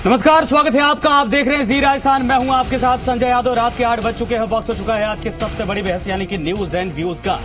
नमस्कार, स्वागत है आपका। आप देख रहे हैं जी राजस्थान। मैं हूं आपके साथ संजय यादव। रात के 8 बज चुके हैं। वक्त हो चुका है आज की सबसे बड़ी बहस यानी कि न्यूज एंड व्यूज का।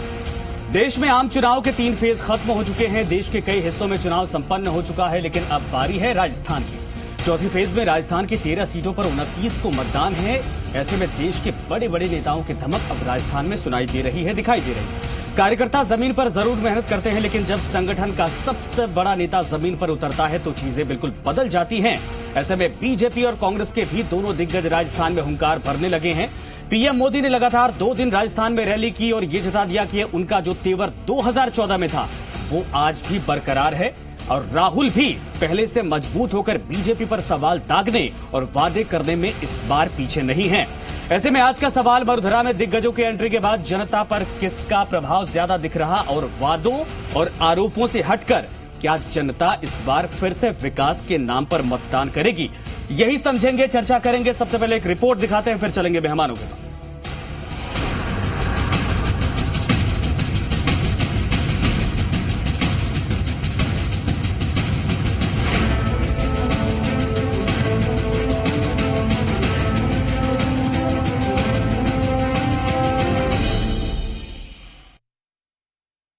देश में आम चुनाव के 3 फेज खत्म हो चुके हैं। देश के कई हिस्सों में चुनाव संपन्न हो चुका है, लेकिन अब बारी है राजस्थान की। चौथी फेज में राजस्थान की 13 सीटों पर 29 को मतदान है। ऐसे में देश के बड़े बड़े नेताओं की धमक अब राजस्थान में सुनाई दे रही है, दिखाई दे रही है। कार्यकर्ता जमीन पर जरूर मेहनत करते हैं, लेकिन जब संगठन का सबसे बड़ा नेता जमीन पर उतरता है तो चीजें बिल्कुल बदल जाती हैं। ऐसे में बीजेपी और कांग्रेस के भी दोनों दिग्गज राजस्थान में हुंकार भरने लगे हैं। पीएम मोदी ने लगातार 2 दिन राजस्थान में रैली की और ये जता दिया कि उनका जो तेवर 2014 में था वो आज भी बरकरार है। और राहुल भी पहले से मजबूत होकर बीजेपी पर सवाल दागने और वादे करने में इस बार पीछे नहीं है। ऐसे में आज का सवाल वडोदरा में दिग्गजों की एंट्री के बाद जनता पर किसका प्रभाव ज्यादा दिख रहा और वादों और आरोपों से हटकर क्या जनता इस बार फिर से विकास के नाम पर मतदान करेगी, यही समझेंगे, चर्चा करेंगे। सबसे पहले एक रिपोर्ट दिखाते हैं, फिर चलेंगे मेहमानों के पास।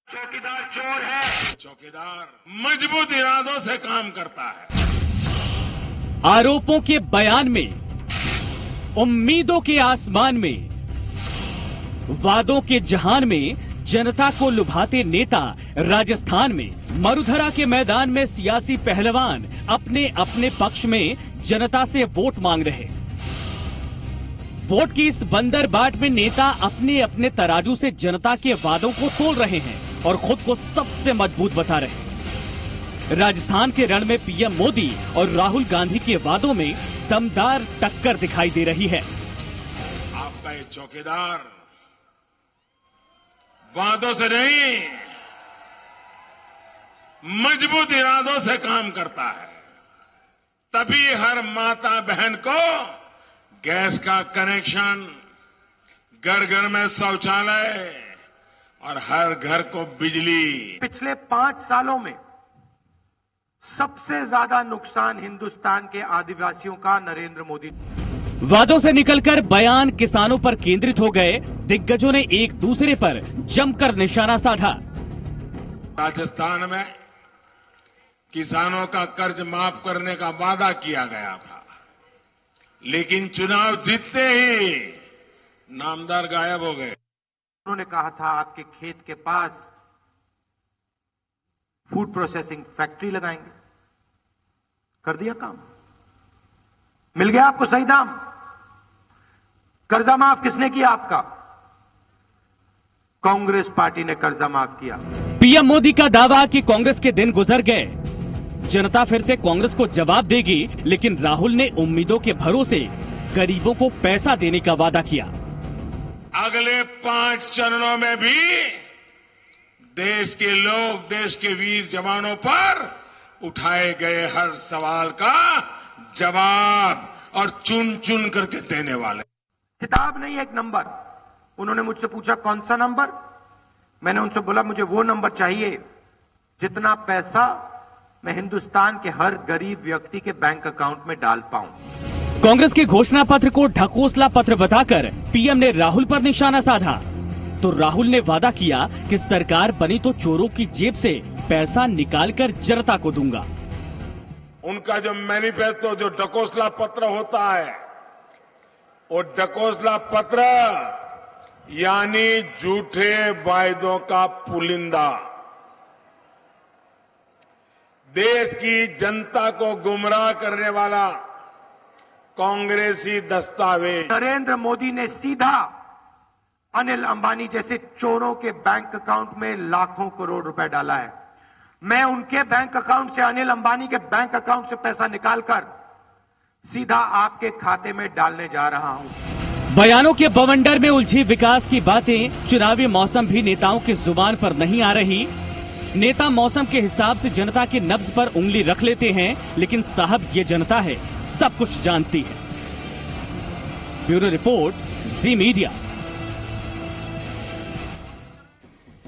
चौकीदार चोर है, चौकीदार मजबूत इरादों से काम करता है। आरोपों के बयान में, उम्मीदों के आसमान में, वादों के जहान में जनता को लुभाते नेता राजस्थान में। मरुधरा के मैदान में सियासी पहलवान अपने अपने पक्ष में जनता से वोट मांग रहे। वोट की इस बंदर बाट में नेता अपने अपने तराजू से जनता के वादों को तोल रहे हैं और खुद को सबसे मजबूत बता रहे हैं। राजस्थान के रण में पीएम मोदी और राहुल गांधी के वादों में दमदार टक्कर दिखाई दे रही है। आपका ये चौकीदार वादों से नहीं, मजबूत इरादों से काम करता है। तभी हर माता बहन को गैस का कनेक्शन, घर घर में शौचालय और हर घर को बिजली। पिछले 5 सालों में सबसे ज्यादा नुकसान हिंदुस्तान के आदिवासियों का नरेंद्र मोदी। वादों से निकलकर बयान किसानों पर केंद्रित हो गए। दिग्गजों ने एक दूसरे पर जमकर निशाना साधा। राजस्थान में किसानों का कर्ज माफ करने का वादा किया गया था, लेकिन चुनाव जीतते ही नामदार गायब हो गए। उन्होंने कहा था आपके खेत के पास फूड प्रोसेसिंग फैक्ट्री लगाएंगे, कर दिया काम, मिल गया आपको सही दाम। कर्जा माफ किसने किया आपका? कांग्रेस पार्टी ने कर्जा माफ किया। पीएम मोदी का दावा कि कांग्रेस के दिन गुजर गए, जनता फिर से कांग्रेस को जवाब देगी, लेकिन राहुल ने उम्मीदों के भरोसे गरीबों को पैसा देने का वादा किया। अगले 5 चरणों में भी देश के लोग, देश के वीर जवानों पर उठाए गए हर सवाल का जवाब और चुन चुन करके देने वाले। किताब नहीं, एक नंबर। उन्होंने मुझसे पूछा कौन सा नंबर? मैंने उनसे बोला मुझे वो नंबर चाहिए जितना पैसा मैं हिंदुस्तान के हर गरीब व्यक्ति के बैंक अकाउंट में डाल पाऊं। कांग्रेस के घोषणा पत्र को ढकोसला पत्र बताकर पीएम ने राहुल पर निशाना साधा। तो राहुल ने वादा किया कि सरकार बनी तो चोरों की जेब से पैसा निकालकर जनता को दूंगा। उनका जो मैनिफेस्टो, जो ढकोसला पत्र होता है, वो ढकोसला पत्र यानी झूठे वायदों का पुलिंदा, देश की जनता को गुमराह करने वाला कांग्रेसी दस्तावेज। नरेंद्र मोदी ने सीधा अनिल अंबानी जैसे चोरों के बैंक अकाउंट में लाखों करोड़ रुपए डाला है। मैं उनके बैंक अकाउंट से, अनिल अंबानी के बैंक अकाउंट से पैसा निकालकर सीधा आपके खाते में डालने जा रहा हूं। बयानों के बवंडर में उलझी विकास की बातें, चुनावी मौसम भी नेताओं की जुबान पर नहीं आ रही। नेता मौसम के हिसाब से जनता की नब्ज पर उंगली रख लेते हैं, लेकिन साहब ये जनता है, सब कुछ जानती है। ब्यूरो रिपोर्ट, जी मीडिया।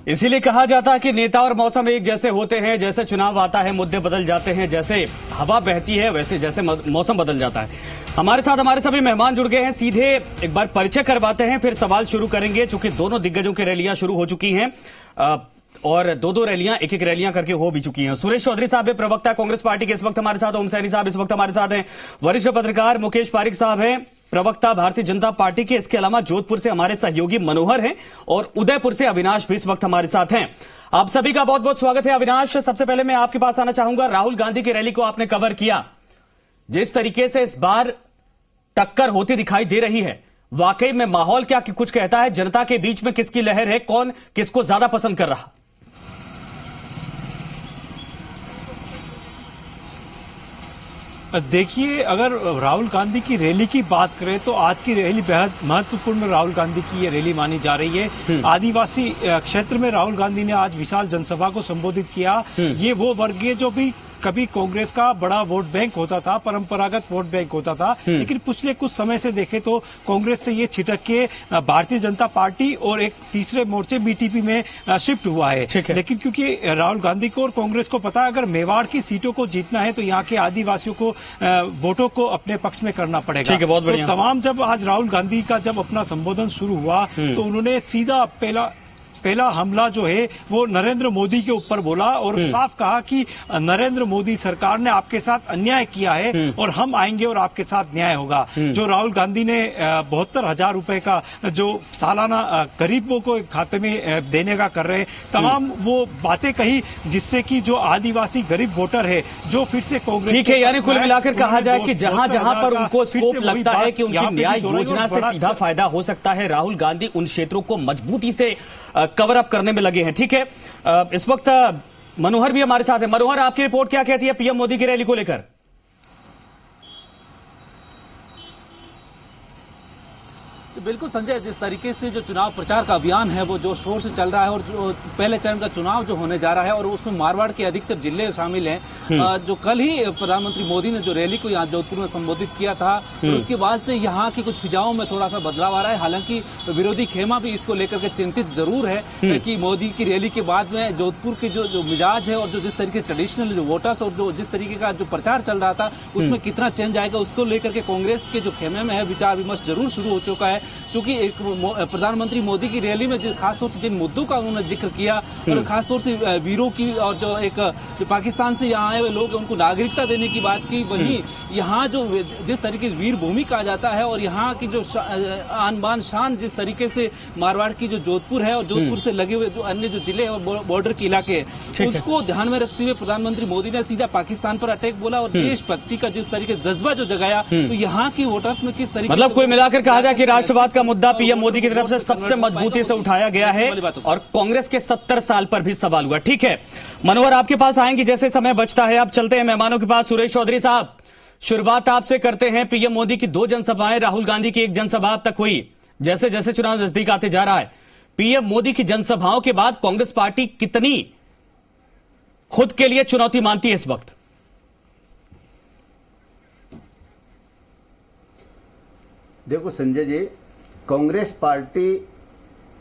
इसीलिए कहा जाता है कि नेता और मौसम एक जैसे होते हैं। जैसे चुनाव आता है मुद्दे बदल जाते हैं, जैसे हवा बहती है वैसे जैसे मौसम बदल जाता है। हमारे साथ हमारे सभी मेहमान जुड़ गए हैं। सीधे एक बार परिचय करवाते हैं, फिर सवाल शुरू करेंगे। चूंकि दोनों दिग्गजों की रैलियां शुरू हो चुकी हैं और दो रैलियां एक रैलियां करके हो भी चुकी हैं। सुरेश चौधरी साहब है, प्रवक्ता कांग्रेस पार्टी के, इस वक्त हमारे साथ। ओम सैनी साहब इस वक्त हमारे साथ हैं। वरिष्ठ पत्रकार मुकेश पारिक साहब हैं, प्रवक्ता भारतीय जनता पार्टी के। इसके अलावा जोधपुर से हमारे सहयोगी मनोहर हैं और उदयपुर से अविनाश भी इस वक्त हमारे साथ हैं। आप सभी का बहुत बहुत स्वागत है। अविनाश, सबसे पहले मैं आपके पास आना चाहूंगा। राहुल गांधी की रैली को आपने कवर किया, जिस तरीके से इस बार टक्कर होती दिखाई दे रही है, वाकई में माहौल क्या कुछ कहता है? जनता के बीच में किसकी लहर है? कौन किसको ज्यादा पसंद कर रहा? देखिए, अगर राहुल गांधी की रैली की बात करें तो आज की रैली बेहद महत्वपूर्ण राहुल गांधी की ये रैली मानी जा रही है। आदिवासी क्षेत्र में राहुल गांधी ने आज विशाल जनसभा को संबोधित किया। ये वो वर्ग है जो भी कभी कांग्रेस का बड़ा वोट बैंक होता था, परंपरागत वोट बैंक होता था, लेकिन पिछले कुछ समय से देखें तो कांग्रेस से ये छिटक के भारतीय जनता पार्टी और एक तीसरे मोर्चे बीटीपी में शिफ्ट हुआ है। लेकिन क्योंकि राहुल गांधी को और कांग्रेस को पता है अगर मेवाड़ की सीटों को जीतना है तो यहाँ के आदिवासियों को वोटों को अपने पक्ष में करना पड़ेगा। तो तमाम जब आज राहुल गांधी का जब अपना संबोधन शुरू हुआ तो उन्होंने सीधा पहला हमला जो है वो नरेंद्र मोदी के ऊपर बोला और साफ कहा कि नरेंद्र मोदी सरकार ने आपके साथ अन्याय किया है और हम आएंगे और आपके साथ न्याय होगा। जो राहुल गांधी ने 72,000 रुपए का जो सालाना गरीबों को खाते में देने का कर रहे हैं, तमाम वो बातें कही जिससे कि जो आदिवासी गरीब वोटर है जो फिर से कांग्रेस, ठीक है, यानी कुल मिलाकर कहा जाए कि जहां जहां पर उनको स्कोप लगता है कि उनकी न्याय योजना से सीधा फायदा हो सकता है, राहुल गांधी उन क्षेत्रों को मजबूती से कवर अप करने में लगे हैं। ठीक है, इस वक्त मनोहर भी हमारे साथ है। मनोहर, आपकी रिपोर्ट क्या कहती है पीएम मोदी की रैली को लेकर? बिल्कुल संजय, जिस तरीके से जो चुनाव प्रचार का अभियान है वो जो शोर से चल रहा है और जो पहले चरण का चुनाव जो होने जा रहा है और उसमें मारवाड़ के अधिकतर जिले शामिल हैं। जो कल ही प्रधानमंत्री मोदी ने जो रैली को यहाँ जोधपुर में संबोधित किया था, तो उसके बाद से यहाँ की कुछ फिजाओं में थोड़ा सा बदलाव आ रहा है। हालांकि विरोधी खेमा भी इसको लेकर के चिंतित जरूर है कि मोदी की रैली के बाद में जोधपुर के जो मिजाज है और जो जिस तरीके ट्रेडिशनल जो वोटर्स और जो जिस तरीके का जो प्रचार चल रहा था उसमें कितना चेंज आएगा, उसको लेकर के कांग्रेस के जो खेमे में है विचार विमर्श जरूर शुरू हो चुका है। क्योंकि एक प्रधानमंत्री मोदी की रैली में खासतौर से जिन मुद्दों का उन्होंने जिक्र किया और खासतौर से वीरों की और जो पाकिस्तान से यहाँ आए हुए लोग उनको नागरिकता देने की बात की, वहीं यहाँ जो जिस तरीके से वीर भूमि कहा जाता है और यहाँ की जो आन बान शान जिस तरीके से मारवाड़ की जो जोधपुर है और जोधपुर से लगे हुए जो अन्य जो जिले और बॉर्डर के इलाके, उसको ध्यान में रखते हुए प्रधानमंत्री मोदी ने सीधा पाकिस्तान पर अटैक बोला और देशभक्ति का जिस तरीके जज्बा जो जगाया, तो यहाँ की वोटर्स में किस तरीके मतलब कुल मिलाकर कहा जाए कि राष्ट्रवाद का मुद्दा पीएम मोदी की तरफ से सबसे मजबूती से उठाया गया है और कांग्रेस के 70 साल पर भी सवाल हुआ। ठीक है मनोहर, आपके पास आएंगे जैसे समय बचता है। अब चलते हैं मेहमानों के पास। सुरेश चौधरी साहब, शुरुआत आपसे करते हैं। पीएम मोदी की 2 जनसभाएं, राहुल गांधी की 1 जनसभा अब तक हुई। जैसे जैसे चुनाव नजदीक आते जा रहा है, पीएम मोदी की जनसभाओं के बाद कांग्रेस पार्टी कितनी खुद के लिए चुनौती मानती है इस वक्त? देखो संजय जी, कांग्रेस पार्टी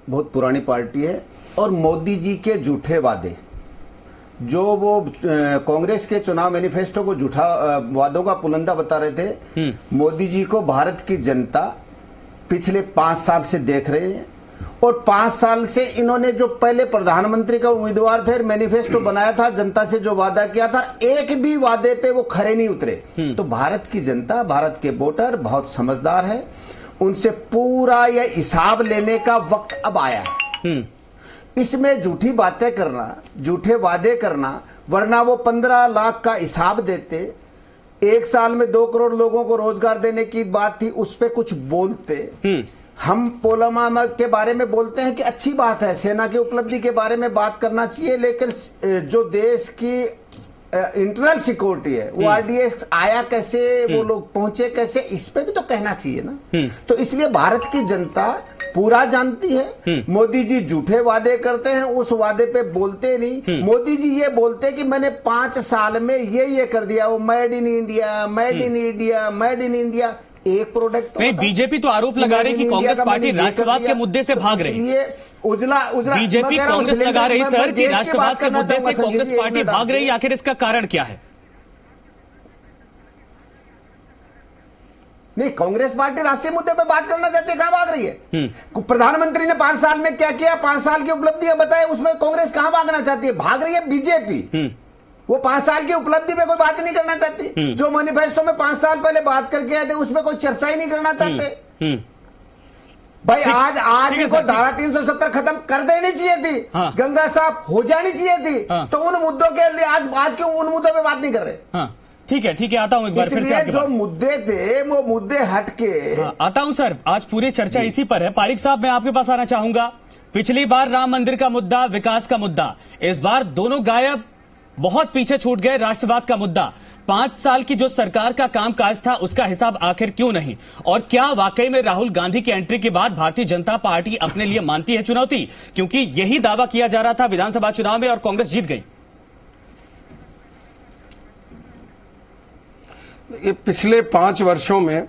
बहुत पुरानी पार्टी है और मोदी जी के झूठे वादे जो वो कांग्रेस के चुनाव मैनिफेस्टो को झूठा वादों का पुलंदा बता रहे थे, मोदी जी को भारत की जनता पिछले 5 साल से देख रहे हैं और 5 साल से इन्होंने जो पहले प्रधानमंत्री का उम्मीदवार थे, मैनिफेस्टो बनाया था, जनता से जो वादा किया था, एक भी वादे पे वो खरे नहीं उतरे। तो भारत की जनता, भारत के वोटर बहुत समझदार है, उनसे पूरा यह हिसाब लेने का वक्त अब आया है। इसमें झूठी बातें करना, झूठे वादे करना, वरना वो 15 लाख का हिसाब देते, 1 साल में 2 करोड़ लोगों को रोजगार देने की बात थी, उस पे कुछ बोलते। हम पोलमा के बारे में बोलते हैं कि अच्छी बात है, सेना की उपलब्धि के बारे में बात करना चाहिए, लेकिन जो देश की इंटरनल सिक्योरिटी है वो आरडीएक्स आया कैसे, वो लोग पहुंचे कैसे, इस पे भी तो कहना चाहिए ना। तो इसलिए भारत की जनता पूरा जानती है। मोदी जी झूठे वादे करते हैं, उस वादे पे बोलते नहीं। मोदी जी ये बोलते कि मैंने 5 साल में ये कर दिया, वो made in India, made in India, made in India, एक प्रोडक्ट तो नहीं, बीजेपी तो आरोप लगा रही कि कांग्रेस पार्टी राष्ट्रवाद के मुद्दे से भाग रही है। उजला बीजेपी कांग्रेस लगा रही सर कि राष्ट्रवाद के मुद्दे से कांग्रेस पार्टी भाग रही है, आखिर इसका कारण क्या है? नहीं, कांग्रेस पार्टी राष्ट्रीय मुद्दे पे बात करना चाहती है, कहां भाग रही है? प्रधानमंत्री ने 5 साल में क्या किया, 5 साल की उपलब्धियां बताए, उसमें कांग्रेस कहां भागना चाहती है? भाग रही है बीजेपी। वो 5 साल की उपलब्धि पे कोई बात नहीं करना चाहती। जो मैनिफेस्टो में 5 साल पहले बात करके आए थे उसमें कोई चर्चा ही नहीं करना चाहते। भाई आज इनको धारा 370 खत्म कर देनी चाहिए थी। हाँ। गंगा साफ हो जानी चाहिए थी। हाँ। तो उन मुद्दों के लिए आज क्यों उन मुद्दों पे बात नहीं कर रहे? हाँ, ठीक है, आता हूं एक बार फिर से आपके जो पास। मुद्दे थे वो मुद्दे हटके। हाँ, आता हूं सर, आज पूरी चर्चा इसी पर है। पारिक साहब, मैं आपके पास आना चाहूंगा। पिछली बार राम मंदिर का मुद्दा, विकास का मुद्दा, इस बार दोनों गायब, बहुत पीछे छूट गए राष्ट्रवाद का मुद्दा। 5 साल की जो सरकार का कामकाज था उसका हिसाब आखिर क्यों नहीं? और क्या वाकई में राहुल गांधी की एंट्री के बाद भारतीय जनता पार्टी अपने लिए मानती है चुनौती? क्योंकि यही दावा किया जा रहा था विधानसभा चुनाव में और कांग्रेस जीत गई। ये पिछले 5 वर्षों में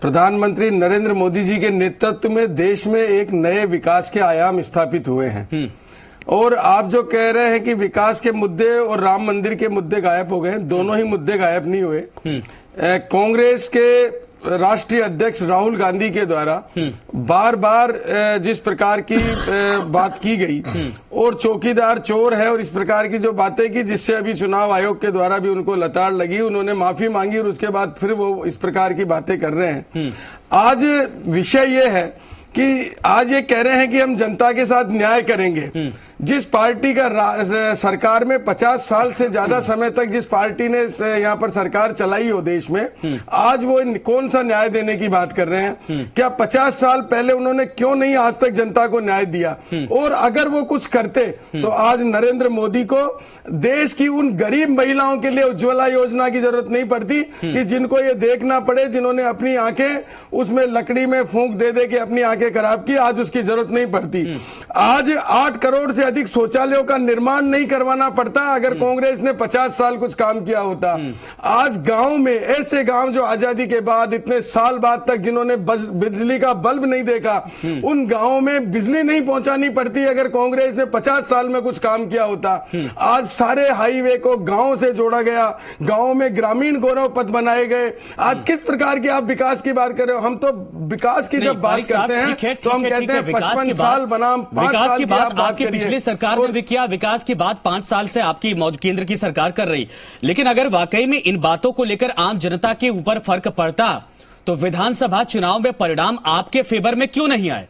प्रधानमंत्री नरेंद्र मोदी जी के नेतृत्व में देश में एक नए विकास के आयाम स्थापित हुए हैं। और आप जो कह रहे हैं कि विकास के मुद्दे और राम मंदिर के मुद्दे गायब हो गए, दोनों ही मुद्दे गायब नहीं हुए। कांग्रेस के राष्ट्रीय अध्यक्ष राहुल गांधी के द्वारा बार बार जिस प्रकार की बात की गई और चौकीदार चोर है और इस प्रकार की जो बातें की, जिससे अभी चुनाव आयोग के द्वारा भी उनको लताड़ लगी, उन्होंने माफी मांगी और उसके बाद फिर वो इस प्रकार की बातें कर रहे हैं। आज विषय ये है कि आज ये कह रहे हैं कि हम जनता के साथ न्याय करेंगे। जिस पार्टी का सरकार में 50 साल से ज्यादा समय तक जिस पार्टी ने यहाँ पर सरकार चलाई हो देश में, आज वो कौन सा न्याय देने की बात कर रहे हैं? क्या 50 साल पहले उन्होंने क्यों नहीं आज तक जनता को न्याय दिया? और अगर वो कुछ करते तो आज नरेंद्र मोदी को देश की उन गरीब महिलाओं के लिए उज्ज्वला योजना की जरूरत नहीं पड़ती कि जिनको ये देखना पड़े, जिन्होंने अपनी आंखें उसमें लकड़ी में फूंक दे दे के अपनी आंखें खराब की, आज उसकी जरूरत नहीं पड़ती। आज 8 करोड़ से अधिक शौचालयों का निर्माण नहीं करवाना पड़ता अगर कांग्रेस ने 50 साल कुछ काम किया होता। आज गांव में ऐसे गांव जो आजादी के बाद इतने साल बाद तक जिन्होंने बिजली का बल्ब नहीं देखा, उन गांवों में बिजली नहीं पहुंचानी पड़ती अगर कांग्रेस ने 50 साल में कुछ काम किया होता। आज सारे हाईवे को गांव से जोड़ा गया, गांव में ग्रामीण गौरव पथ बनाए गए। आज किस प्रकार की आप विकास की बात कर रहे हो? हम तो विकास की जब बात करते हैं तो हम कहते हैं 55 साल बनाम 5 साल की बात पिछली सरकार ने भी किया, विकास की बात 5 साल से आपकी केंद्र की सरकार कर रही। लेकिन अगर वाकई में इन बातों को लेकर आम जनता के ऊपर फर्क पड़ता तो विधानसभा चुनाव में परिणाम आपके फेवर में क्यों नहीं आए?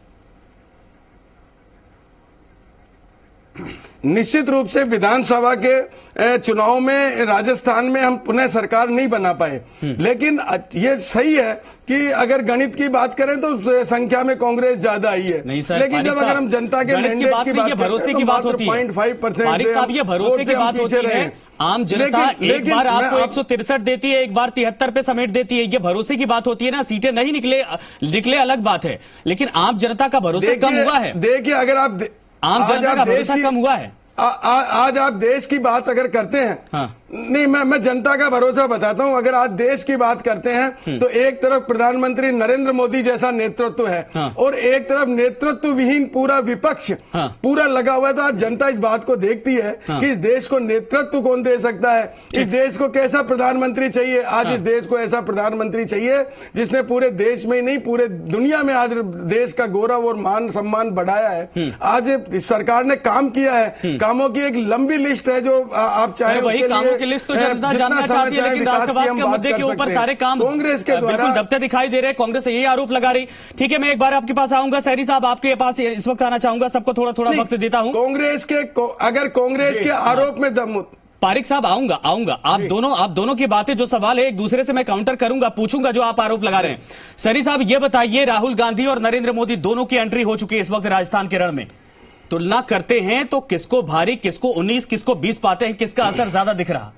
निश्चित रूप से विधानसभा के चुनाव में राजस्थान में हम पुनः सरकार नहीं बना पाए, लेकिन ये सही है कि अगर गणित की बात करें तो संख्या में कांग्रेस ज्यादा आई है। नहीं सर, लेकिन जब अगर हम जनता के मैंडेट की बात करते हैं भरोसे की बात होती है, 0.5% ये भरोसे की बात होती है। आम जनता एक बार आपको 163 देती है, एक बार 73 पे समेट देती है, ये भरोसे की बात होती है ना। सीटें नहीं निकले अलग बात है, लेकिन आम जनता का भरोसा कम हुआ है। देखिए, अगर आप आम जनता का भरोसा कम हुआ है। आज आप देश की बात अगर करते हैं, हाँ। नहीं, मैं जनता का भरोसा बताता हूं। अगर आज देश की बात करते हैं तो एक तरफ प्रधानमंत्री नरेंद्र मोदी जैसा नेतृत्व है, हाँ। और एक तरफ नेतृत्व विहीन पूरा विपक्ष, हाँ। पूरा लगा हुआ था। जनता इस बात को देखती है, हाँ। कि इस देश को नेतृत्व कौन दे सकता है, इस देश को कैसा प्रधानमंत्री चाहिए। आज हाँ। इस देश को ऐसा प्रधानमंत्री चाहिए जिसने पूरे देश में ही नहीं पूरे दुनिया में आज देश का गौरव और मान सम्मान बढ़ाया है। आज इस सरकार ने काम किया है, कामों की एक लंबी लिस्ट है जो आप चाहे वही कामों की लिस्ट तो जनता जानना चाहती है, लेकिन राष्ट्रवाद के मुद्दे के ऊपर सारे काम कांग्रेस के द्वारा बिल्कुल दबते दिखाई दे रहे हैं। कांग्रेस यही आरोप लगा रही। ठीक है, मैं एक बार आपके पास आऊंगा। सहरी साहब, आपके पास इस वक्त आना चाहूंगा, सबको थोड़ा थोड़ा वक्त देता हूं। कांग्रेस के अगर कांग्रेस के आरोप में दम, पारिक साहब आऊंगा आप दोनों की बातें, जो सवाल है एक दूसरे से मैं काउंटर करूंगा, पूछूंगा जो आप आरोप लगा रहे हैं। सहरी साहब, ये बताइए, राहुल गांधी और नरेंद्र मोदी दोनों की एंट्री हो चुकी है इस वक्त राजस्थान के रण में। तुलना करते हैं तो किसको भारी, किसको 19, किसको 20 पाते हैं, किसका असर ज्यादा दिख रहा?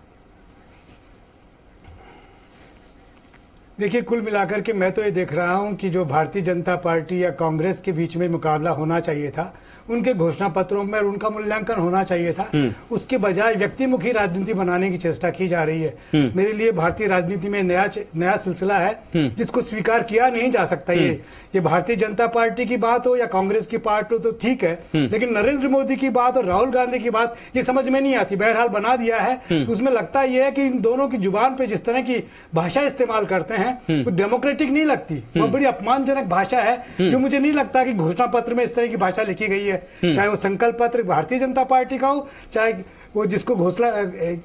देखिए, कुल मिलाकर के मैं तो ये देख रहा हूं कि जो भारतीय जनता पार्टी या कांग्रेस के बीच में मुकाबला होना चाहिए था, उनके घोषणा पत्रों में उनका मूल्यांकन होना चाहिए था। उसके बजाय व्यक्तिमुखी राजनीति बनाने की चेष्टा की जा रही है। मेरे लिए भारतीय राजनीति में नया सिलसिला है जिसको स्वीकार किया नहीं जा सकता। ये भारतीय जनता पार्टी की बात हो या कांग्रेस की पार्टी हो तो ठीक है, लेकिन नरेंद्र मोदी की बात और राहुल गांधी की बात ये समझ में नहीं आती। बहरहाल बना दिया है तो उसमें लगता यह है कि इन दोनों की जुबान पे जिस तरह की भाषा इस्तेमाल करते हैं वो डेमोक्रेटिक नहीं लगती, वो बड़ी अपमानजनक भाषा है जो मुझे नहीं लगता कि घोषणा पत्र में इस तरह की भाषा लिखी गई है। चाहे वो संकल्प पत्र भारतीय जनता पार्टी का हो, चाहे वो जिसको घोषणा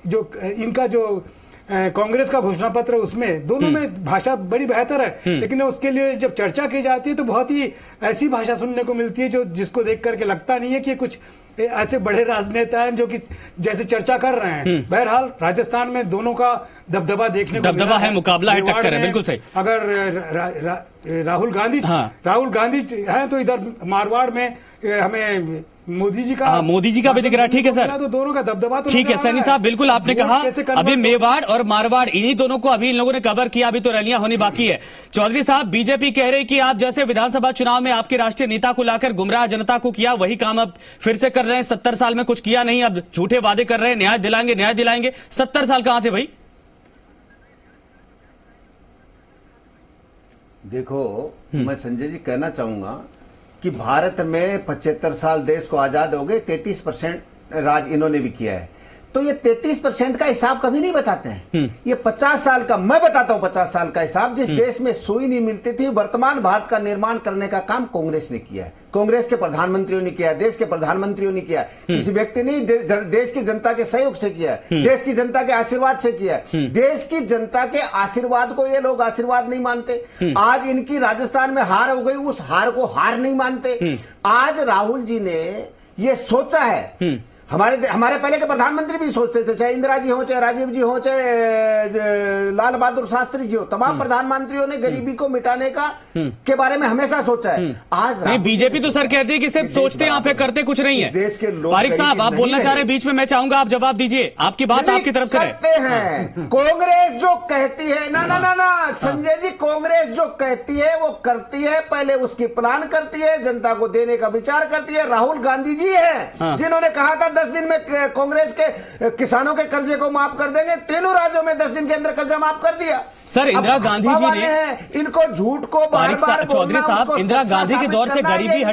जो इनका जो कांग्रेस का घोषणा पत्र, उसमें दोनों में भाषा बड़ी बेहतर है। लेकिन उसके लिए जब चर्चा की जाती है तो बहुत ही ऐसी भाषा सुनने को मिलती है जो जिसको देख करके लगता नहीं है कि कुछ ऐसे बड़े राजनेता हैं जो कि जैसे चर्चा कर रहे हैं। बहरहाल राजस्थान में दोनों का दबदबा देखने को दबदबा है, मुकाबला है, टक्कर है, बिल्कुल सही। अगर राहुल गांधी हैं तो इधर मारवाड़ में हमें मोदी जी का भी दिख रहा है। ठीक है सर, तो दोनों का दबदबा तो ठीक है। सैनी साहब, बिल्कुल आपने कहा अभी मेवाड़ और मारवाड़ इन्हीं दोनों को अभी इन लोगों ने कवर किया, अभी तो रैलियां होनी बाकी है। चौधरी साहब, बीजेपी कह रही कि आप जैसे विधानसभा चुनाव में आपके राष्ट्रीय नेता को लाकर गुमराह जनता को किया, वही काम अब फिर से कर रहे हैं। 70 साल में कुछ किया नहीं, अब झूठे वादे कर रहे हैं, न्याय दिलाएंगे। 70 साल कहां थे भाई? देखो, मैं संजय जी कहना चाहूंगा कि भारत में 75 साल देश को आजाद हो गए, 33% राज इन्होंने भी किया है। तो ये 33% का हिसाब कभी नहीं बताते हैं। ये 50 साल का, मैं बताता हूं 50 साल का हिसाब। जिस देश में सुई नहीं मिलती थी, वर्तमान भारत का निर्माण करने का काम कांग्रेस ने किया है। कांग्रेस के प्रधानमंत्रियों ने किया है, देश के प्रधानमंत्रियों ने किया है। किसी व्यक्ति ने देश की जनता के सहयोग से किया है, देश की जनता के आशीर्वाद से किया है। देश की जनता के आशीर्वाद को ये लोग आशीर्वाद नहीं मानते। आज इनकी राजस्थान में हार हो गई, उस हार को हार नहीं मानते। आज राहुल जी ने ये सोचा है, हमारे पहले के प्रधानमंत्री भी सोचते थे, चाहे इंदिरा जी हो, चाहे राजीव जी हो, चाहे लाल बहादुर शास्त्री जी हो, तमाम प्रधानमंत्रियों ने गरीबी को मिटाने का के बारे में हमेशा सोचा है। आज नहीं, बीजेपी तो सर कहती है कि सिर्फ सोचते हैं, आप करते कुछ नहीं है। देश के लोग, फारिक साहब आप बोलना चाह रहे हैं बीच में, मैं चाहूंगा आप जवाब दीजिए, आपकी बात आपकी तरफ से करते हैं। कांग्रेस जो कहती है ना संजय जी, कांग्रेस जो कहती है वो करती है, पहले उसकी प्लान करती है, जनता को देने का विचार करती है। राहुल गांधी जी है जिन्होंने कहा था 10 दिन में कांग्रेस के किसानों के कर्जे को माफ कर देंगे। तीनों राज्यों में 10 दिन के अंदर कर्जा माफ कर दिया। सर, इंदिरा गांधी जी ने इनको झूठ को बार-बार चौधरी साहब, इंदिरा गांधी के दौर से गरीबी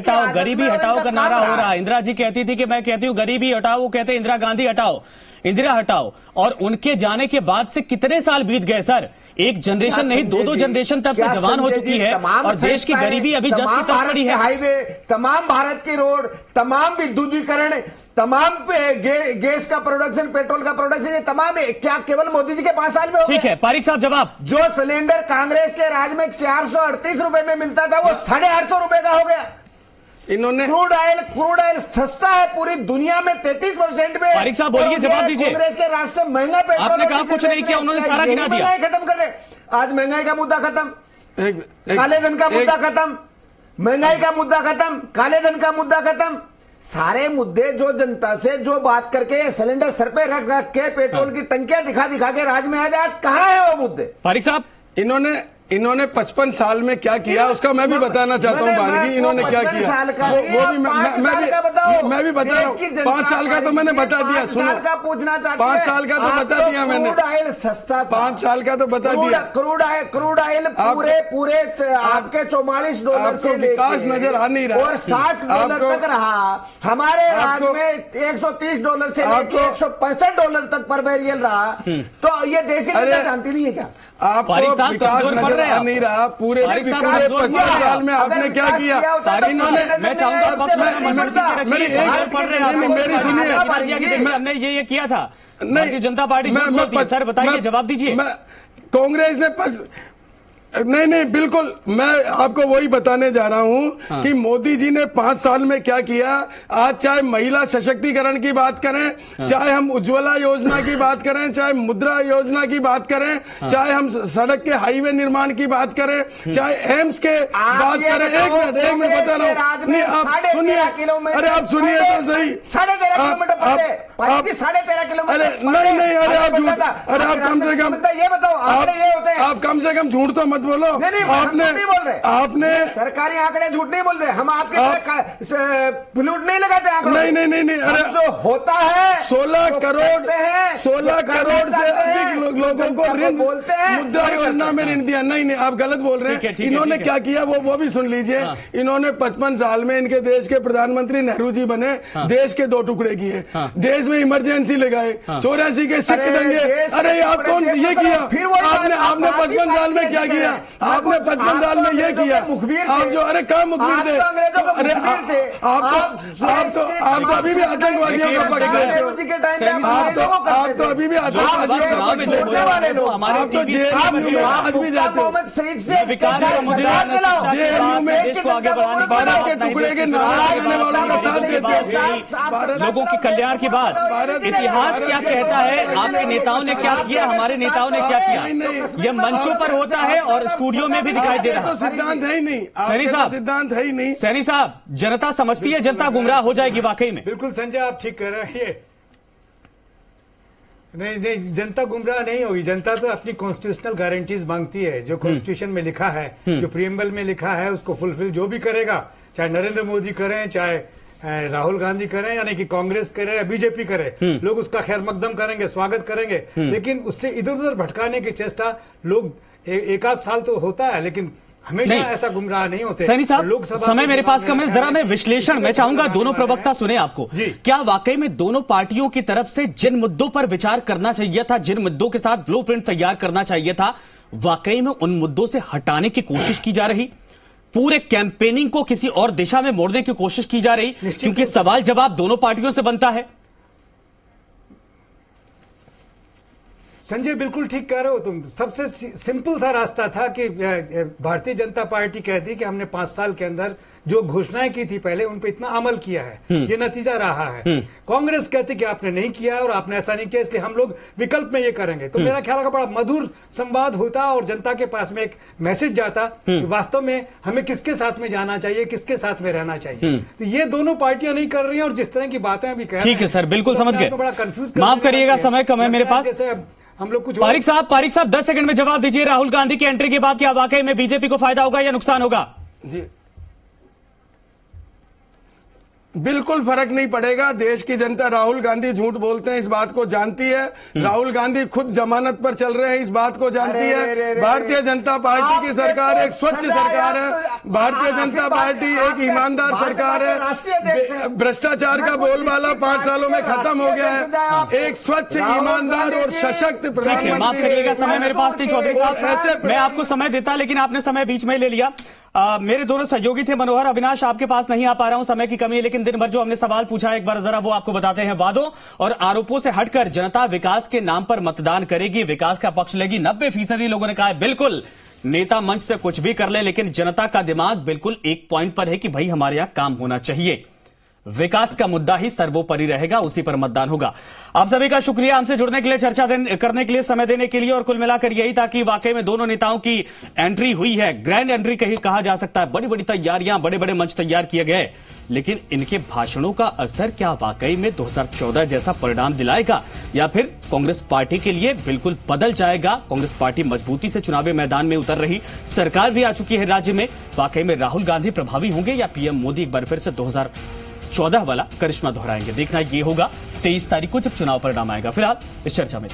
हटाओ का नारा हो रहा है। इंदिरा जी कहती थी कि मैं कहती हूँ गरीबी हटाओ, वो कहते इंदिरा गांधी हटाओ, इंदिरा हटाओ। और उनके जाने के बाद से कितने साल बीत गए सर? एक जनरेशन नहीं, 2 जनरेशन तब से जवान हो चुकी है और देश की गरीबी अभी जस्ट की तब पड़ी है। हाईवे, तमाम भारत की रोड, तमाम विद्युतीकरण, तमाम गैस का प्रोडक्शन, पेट्रोल का प्रोडक्शन, ये तमाम क्या केवल मोदी जी के 5 साल में हो गया? ठीक है, पारिक साहब जवाब। जो सिलेंडर कांग्रेस के राज में 438 रुपए में मिलता था, वो 850 रुपए का हो गया। इन्होंने क्रूड ऑयल सस्ता है पूरी दुनिया में 33% में। पारिक साहब बोलिए, जवाब दीजिए। कांग्रेस के राज से महंगा पेट्रोल, आपने कहा कुछ नहीं किया, उन्होंने सारा गिना दिया। खत्म कर रहे, आज महंगाई का मुद्दा खत्म, काले धन का मुद्दा खत्म, महंगाई का मुद्दा खत्म, काले धन का मुद्दा खत्म। सारे मुद्दे जो जनता से जो बात करके सिलेंडर सर पे रख के पेट्रोल की टंकियां दिखा के राज में आज कहां है वो मुद्दे? पारिक साहब, इन्होंने 55 साल में क्या किया उसका मैं भी बताना चाहता हूँ बानगी। इन्होंने क्या किया वो भी मैं भी बता रहा हूँ। 5 साल का तो मैंने बता दिया। सुनो, 5 साल का तो बता दिया मैंने। क्रूड ऑयल सस्ता, 5 साल का तो बता दिया। क्रूड ऑयल पूरे आपके $44 से विकास नजर आ नहीं रहा और $60 तक रहा। हमारे राज में $130 से लेकर $165 तक पर बैरियल रहा। तो ये देश की जनता जानती नहीं है क्या? आपको विकास नजर आ नहीं रहा। पूरे 25 साल में आपने क्या किया? मैं चाहूंगा मेरी सुनिए, हमने ये किया था। भारतीय जनता पार्टी सर बताइए, जवाब दीजिए। कांग्रेस ने नहीं बिल्कुल, मैं आपको वही बताने जा रहा हूं कि मोदी जी ने 5 साल में क्या किया। आज चाहे महिला सशक्तिकरण की बात करें, चाहे हम उज्ज्वला योजना की बात करें, चाहे मुद्रा योजना की बात करें, चाहे हम सड़क के हाईवे निर्माण की बात करें, चाहे एम्स के बात करें। एक मिनट बता रहा हूँ, नहीं आप सुनिए, अरे आप सुनिए तो सही। 13.5 किलोमीटर, अरे नहीं, अरे आप कम से कम ये बताओ, आप कम से कम झूठ तो मत मत बोलो। नहीं, आपने नहीं बोल रहे, आपने सरकारी आंकड़े झूठ नहीं बोल रहे, हम आपके फ्लूट नहीं लगाते आंकड़ों। नहीं, अरे जो होता है 16 करोड़ से हैं, अधिक लोगों को ऋण बोलते हैं, मुद्रा योजना में ऋण दिया। नहीं, आप गलत बोल रहे हैं। इन्होंने क्या किया वो भी सुन लीजिए। इन्होंने 55 साल में इनके देश के प्रधानमंत्री नेहरू जी बने, देश के 2 टुकड़े किए, देश में इमरजेंसी लगाए, 84 के सिख दंगे। अरे आप कौन ये किया? आपने 55 साल में क्या किया? आपने 55 साल में ये किया। आप जो अरे कहाँ मुखबिर थे? अरे आप तो अभी भी आतंकवादियों का पक्ष लेते हो। आप तो अभी भी आतंकवादियों का पक्ष लेते हो। आप तो जेएनयू में आज भी जाते हो। जेएनयू में भारत के टुकड़े के नारे करने वालों का साथ देते हो। लोगों के कल्याण की बात, इतिहास क्या कहता है? आपके नेताओं ने क्या किया, हमारे नेताओं ने क्या किया? ये मंचों पर होता है और स्टूडियो में भी दिखाई दे रहा है। सिद्धांत है ही नहीं, सैनी साहब, सिद्धांत है ही नहीं। सैनी साहब, जनता समझती है जनता गुमराह हो जाएगी वाकई में। बिल्कुल संजय, आप ठीक कह रहे हैं। नहीं, जनता गुमराह नहीं होगी। जनता तो अपनी कॉन्स्टिट्यूशनल गारंटीज मांगती है। जो कॉन्स्टिट्यूशन में लिखा है, जो प्रीएम्बल में लिखा है, उसको फुलफिल जो भी करेगा, चाहे नरेंद्र मोदी करें, चाहे राहुल गांधी करें, यानी कि कांग्रेस करे या बीजेपी करे, लोग उसका खैर मकदम करेंगे, स्वागत करेंगे। लेकिन उससे इधर उधर भटकाने की चेष्टा लोग एक आध साल तो होता है, लेकिन हमेशा ऐसा गुमराह नहीं होते। सैनी साहब, समय मेरे पास कम है, जरा मैं विश्लेषण मैं चाहूंगा दोनों प्रवक्ता सुने आपको। क्या वाकई में दोनों पार्टियों की तरफ से जिन मुद्दों पर विचार करना चाहिए था, जिन मुद्दों के साथ ब्लूप्रिंट तैयार करना चाहिए था, वाकई में उन मुद्दों से हटाने की कोशिश की जा रही? पूरे कैंपेनिंग को किसी और दिशा में मोड़ने की कोशिश की जा रही? क्योंकि सवाल जवाब दोनों पार्टियों से बनता है। संजय बिल्कुल ठीक कह रहे हो तुम। सबसे सिंपल सा रास्ता था कि भारतीय जनता पार्टी कहती कि हमने 5 साल के अंदर जो घोषणाएं की थी पहले, उन पे इतना अमल किया है, ये नतीजा रहा है। कांग्रेस कहती कि आपने नहीं किया और आपने ऐसा नहीं किया, इसलिए हम लोग विकल्प में ये करेंगे। तो मेरा ख्याल है बड़ा मधुर संवाद होता और जनता के पास में एक मैसेज जाता कि वास्तव में हमें किसके साथ में जाना चाहिए, किसके साथ में रहना चाहिए। तो ये दोनों पार्टियां नहीं कर रही हैं और जिस तरह की बातें अभी कह रहे हैं। ठीक है सर, बिल्कुल समझ गए। बड़ा कंफ्यूज, माफ करिएगा, समय कम है मेरे पास। हम लोग कुछ पारिक साहब 10 सेकंड में जवाब दीजिए। राहुल गांधी की एंट्री के बाद क्या वाकई में बीजेपी को फायदा होगा या नुकसान होगा? जी, बिल्कुल फर्क नहीं पड़ेगा। देश की जनता राहुल गांधी झूठ बोलते हैं इस बात को जानती है। राहुल गांधी खुद जमानत पर चल रहे हैं इस बात को जानती है। भारतीय जनता पार्टी की सरकार एक स्वच्छ सरकार है। भारतीय जनता पार्टी एक ईमानदार सरकार है। भ्रष्टाचार का बोलबाला 5 सालों में खत्म हो गया है। एक स्वच्छ, ईमानदार और सशक्त प्रधानमंत्री। माफ करिएगा, समय मेरे पास नहीं चौधरी साहब, मैं आपको समय देता लेकिन आपने समय बीच में ले लिया। मेरे दोनों सहयोगी थे मनोहर, अविनाश आपके पास नहीं आ पा रहा हूं, समय की कमी है, लेकिन दिन भर जो हमने सवाल पूछा एक बार जरा वो आपको बताते हैं। वादों और आरोपों से हटकर जनता विकास के नाम पर मतदान करेगी, विकास का पक्ष लेगी। 90% लोगों ने कहा है बिल्कुल नेता मंच से कुछ भी कर ले, लेकिन जनता का दिमाग बिल्कुल एक पॉइंट पर है कि भाई हमारे यहां काम होना चाहिए, विकास का मुद्दा ही सर्वोपरि रहेगा, उसी पर मतदान होगा। आप सभी का शुक्रिया हमसे जुड़ने के लिए, चर्चा करने के लिए, समय देने के लिए। और कुल मिलाकर यही था कि वाकई में दोनों नेताओं की एंट्री हुई है, ग्रैंड एंट्री कहा जा सकता है। बड़ी बड़ी तैयारियां, बड़े बड़े मंच तैयार किए गए, लेकिन इनके भाषणों का असर क्या वाकई में 2014 जैसा परिणाम दिलाएगा या फिर कांग्रेस पार्टी के लिए बिल्कुल बदल जाएगा? कांग्रेस पार्टी मजबूती से चुनावी मैदान में उतर रही, सरकार भी आ चुकी है राज्य में। वाकई में राहुल गांधी प्रभावी होंगे या पीएम मोदी एक बार फिर से 2014 वाला करिश्मा दोहराएंगे? देखना ये होगा 23 तारीख को जब चुनाव परिणाम आएगा। फिलहाल इस चर्चा में